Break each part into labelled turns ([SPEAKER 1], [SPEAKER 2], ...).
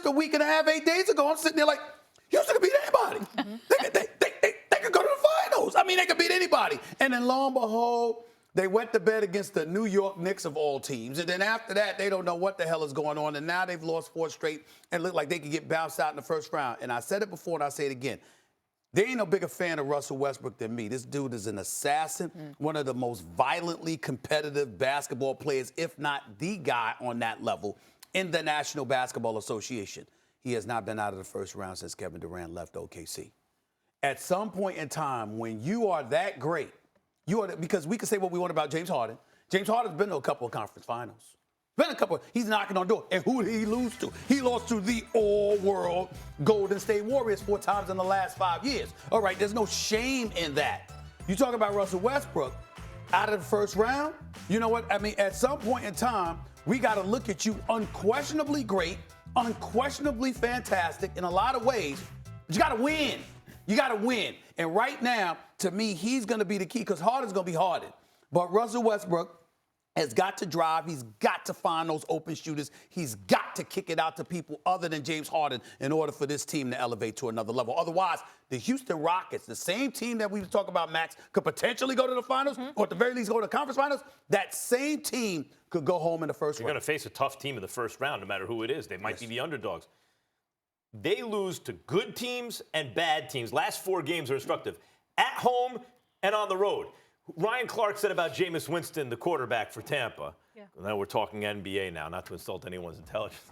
[SPEAKER 1] a week and a half, 8 days ago, I'm sitting there like, Houston could beat anybody. They could go to the finals. I mean, they could beat anybody. And then lo and behold, they went to bed against the New York Knicks of all teams. And then after that, they don't know what the hell is going on. And now they've lost 4 straight and look like they could get bounced out in the first round. And I said it before and I say it again. They ain't no bigger fan of Russell Westbrook than me. This dude is an assassin, one of the most violently competitive basketball players, if not the guy on that level in the National Basketball Association. He has not been out of the first round since Kevin Durant left OKC. At some point in time, when you are that great, because we can say what we want about James Harden. James Harden's been to a couple of conference finals. He's knocking on the door. And who did he lose to? He lost to the all-world Golden State Warriors 4 times in the last 5 years. All right, there's no shame in that. You talk about Russell Westbrook out of the first round. You know what? I mean, at some point in time, we got to look at you unquestionably great, unquestionably fantastic in a lot of ways. But you got to win. You got to win. And right now, to me, he's going to be the key because Harden's going to be Harden. But Russell Westbrook has got to drive. He's got to find those open shooters. He's got to kick it out to people other than James Harden in order for this team to elevate to another level. Otherwise, the Houston Rockets, the same team that we talk about, Max, could potentially go to the finals or at the very least go to the conference finals. That same team could go home in the first round.
[SPEAKER 2] You're going to face a tough team in the first round, no matter who it is. They might be the underdogs. They lose to good teams and bad teams. Last 4 games are instructive. At home and on the road. Ryan Clark said about Jameis Winston, the quarterback for Tampa. Yeah. Now we're talking NBA now, not to insult anyone's intelligence.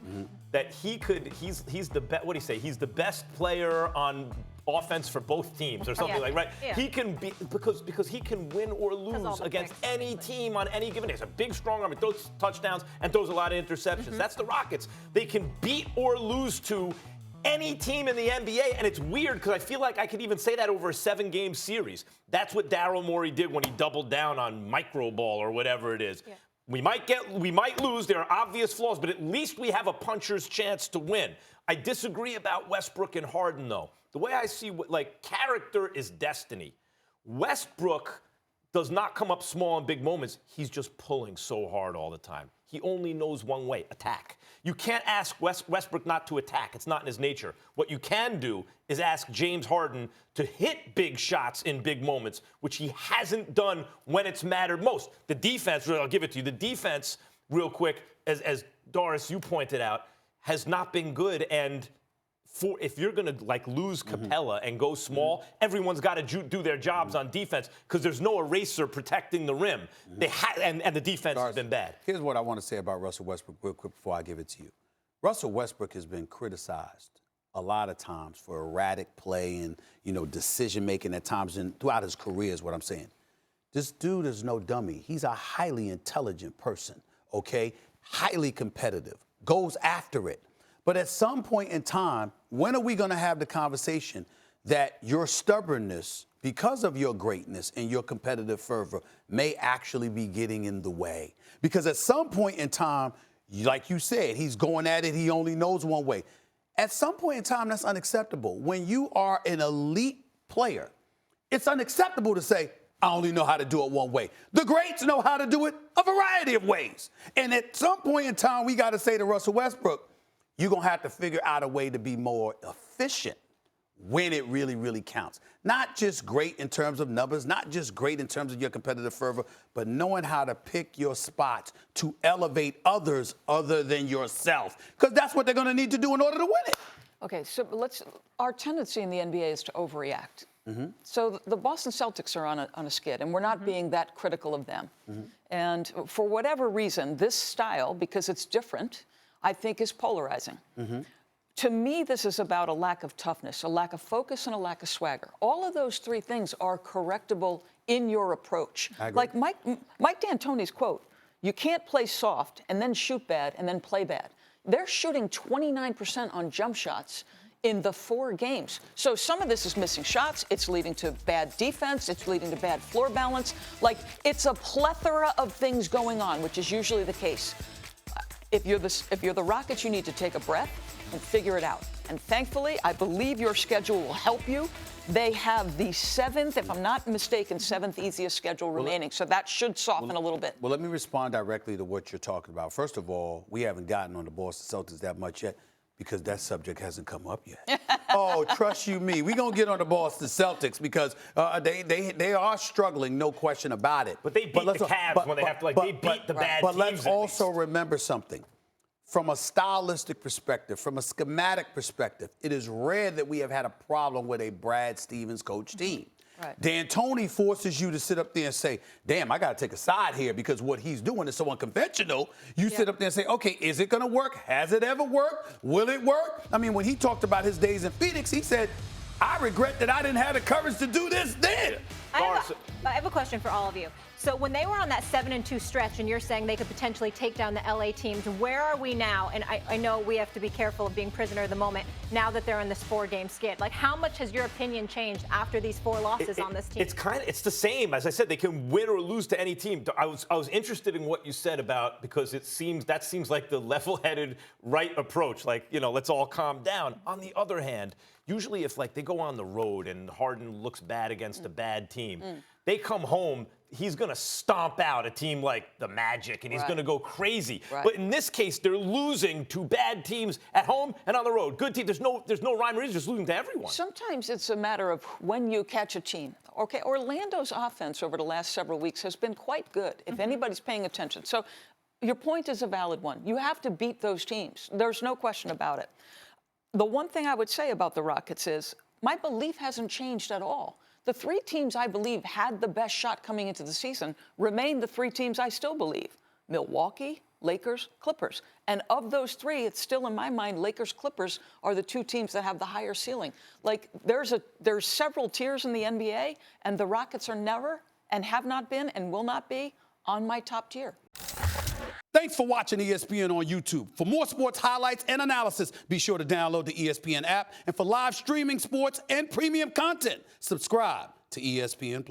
[SPEAKER 2] That he's the best. What do you say? He's the best player on offense for both teams, or something like right. Yeah. He can be because he can win or lose against any team on any given day. He's a big, strong arm. He throws touchdowns and throws a lot of interceptions. That's the Rockets. They can beat or lose to any team in the NBA, and it's weird because I feel like I could even say that over a 7-game series. That's what Daryl Morey did when he doubled down on micro ball or whatever it is. Yeah. We might lose. There are obvious flaws, but at least we have a puncher's chance to win. I disagree about Westbrook and Harden, though. The way I see character is destiny. Westbrook does not come up small in big moments. He's just pulling so hard all the time. He only knows one way, attack. You can't ask Westbrook not to attack. It's not in his nature. What you can do is ask James Harden to hit big shots in big moments, which he hasn't done when it's mattered most. The defense, I'll give it to you, the defense, real quick, as Doris, you pointed out, has not been good. And if you're going to lose Capella and go small, everyone's got to do their jobs on defense because there's no eraser protecting the rim. And the defense has been bad.
[SPEAKER 1] Here's what I want to say about Russell Westbrook real quick before I give it to you. Russell Westbrook has been criticized a lot of times for erratic play and, decision-making at times and throughout his career is what I'm saying. This dude is no dummy. He's a highly intelligent person, okay? Highly competitive, goes after it. But at some point in time, when are we going to have the conversation that your stubbornness, because of your greatness and your competitive fervor, may actually be getting in the way? Because at some point in time, like you said, he's going at it, he only knows one way. At some point in time, that's unacceptable. When you are an elite player, it's unacceptable to say, I only know how to do it one way. The greats know how to do it a variety of ways. And at some point in time, we got to say to Russell Westbrook, you're going to have to figure out a way to be more efficient when it really, really counts. Not just great in terms of numbers, not just great in terms of your competitive fervor, but knowing how to pick your spots to elevate others other than yourself. Because that's what they're going to need to do in order to win it.
[SPEAKER 3] Okay, so our tendency in the NBA is to overreact. So the Boston Celtics are on a skid, and we're not being that critical of them. And for whatever reason, this style, because it's different, I think is polarizing. To me, this is about a lack of toughness, a lack of focus, and a lack of swagger. All of those 3 things are correctable in your approach. Like Mike D'Antoni's quote, you can't play soft and then shoot bad and then play bad. They're shooting 29% on jump shots in the 4 games. So some of this is missing shots. It's leading to bad defense. It's leading to bad floor balance. It's a plethora of things going on, which is usually the case. If you're the Rockets, you need to take a breath and figure it out. And thankfully, I believe your schedule will help you. They have the 7th, if I'm not mistaken, 7th easiest schedule remaining. So that should soften a little bit.
[SPEAKER 1] Well, let me respond directly to what you're talking about. First of all, we haven't gotten on the Boston Celtics that much yet. Because that subject hasn't come up yet. Oh, trust you me. We're going to get on the Boston Celtics because they are struggling, no question about it.
[SPEAKER 2] But they beat the Cavs when they have to, they beat the bad teams.
[SPEAKER 1] But let's also remember something. From a stylistic perspective, from a schematic perspective, it is rare that we have had a problem with a Brad Stevens coach team.
[SPEAKER 3] Right.
[SPEAKER 1] D'Antoni forces you to sit up there and say, damn, I got to take a side here because what he's doing is so unconventional. You sit up there and say, okay, is it going to work? Has it ever worked? Will it work? I mean, when he talked about his days in Phoenix, he said, I regret that I didn't have the courage to do this then.
[SPEAKER 4] I have a question for all of you. So when they were on that 7-2 stretch and you're saying they could potentially take down the LA teams, where are we now? And I know we have to be careful of being prisoner of the moment now that they're in this 4-game skid. Like, how much has your opinion changed after these 4 losses on this team?
[SPEAKER 2] It's the same. As I said, they can win or lose to any team. I was interested in what you said about, because that seems like the level-headed right approach. Like, let's all calm down. On the other hand, usually if they go on the road and Harden looks bad against a bad team, they come home, he's going to stomp out a team like the Magic, and he's going to go crazy.
[SPEAKER 3] Right.
[SPEAKER 2] But in this case, they're losing to bad teams at home and on the road. Good team. There's no rhyme or reason, just losing to everyone.
[SPEAKER 3] Sometimes it's a matter of when you catch a team. Okay, Orlando's offense over the last several weeks has been quite good, if anybody's paying attention. So your point is a valid one. You have to beat those teams. There's no question about it. The one thing I would say about the Rockets is my belief hasn't changed at all. The 3 teams I believe had the best shot coming into the season remain the 3 teams I still believe: Milwaukee, Lakers, Clippers. And of those 3, it's still in my mind Lakers, Clippers are the 2 teams that have the higher ceiling. Like, there's several tiers in the NBA, and the Rockets are never and have not been and will not be on my top tier.
[SPEAKER 1] Thanks for watching ESPN on YouTube. For more sports highlights and analysis, be sure to download the ESPN app. And for live streaming sports and premium content, subscribe to ESPN+.